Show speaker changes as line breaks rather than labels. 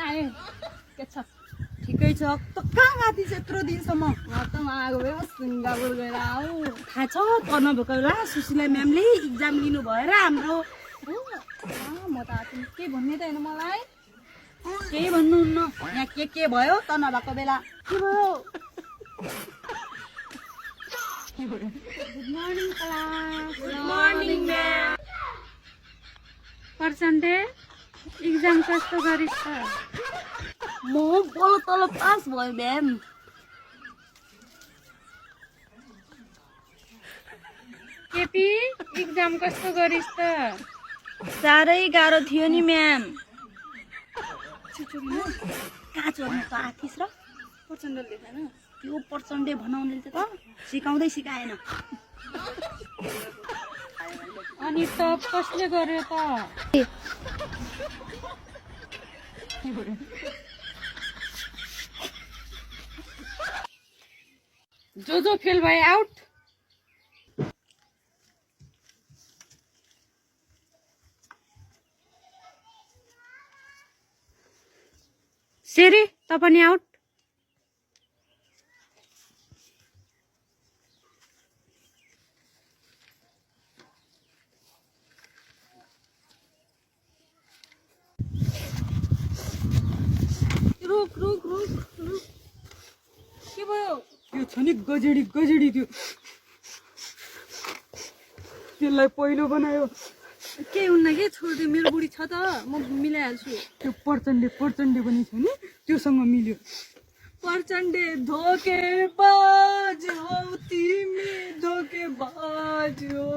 आएँ के छ
ठिकै छ त कहाँ गएको थिएछ यत्रो दिनसम्म
म त आएको भए सिङ्गापुर गएर आऊ
थाहा छ पढ्न भएको बेला सुशीला म्यामले इक्जाम लिनु भएर हाम्रो
म त के भन्ने त होइन मलाई
केही भन्नुहुन्न यहाँ के भयो त नभएको बेला
के भयो
good morning class good morning ma'am
पर्सेन्टे इक्जाम कस्तो गरिस् त
म बल्ल तल पास भयो म्याम
केपी इक्जाम कस्तो गरिस् त
साह्रै गाह्रो थियो नि म्याम कहाँ चोर्नु त आथिस र
प्रचण्डले देखाएन
त्यो प्रचण्डे भनाउनेले त सिकाउँदै सिकाएन
अनि टप कसले गर्यो त जो फेल भए आउट सेरी त पनि आउट
रुक रुक रुक रुक के भयो
त्यो छ नि गजेडी त्यो त्यसलाई पहिलो बनायो
केही हुन्न के छोडिदियो मेरो बुढी छ त म मिलाइहाल्छु
त्यो प्रचण्डे पनि छ नि त्योसँग मिल्यो
प्रचण्डे धोकेबाज हौ तिमी धोकेबाज हौ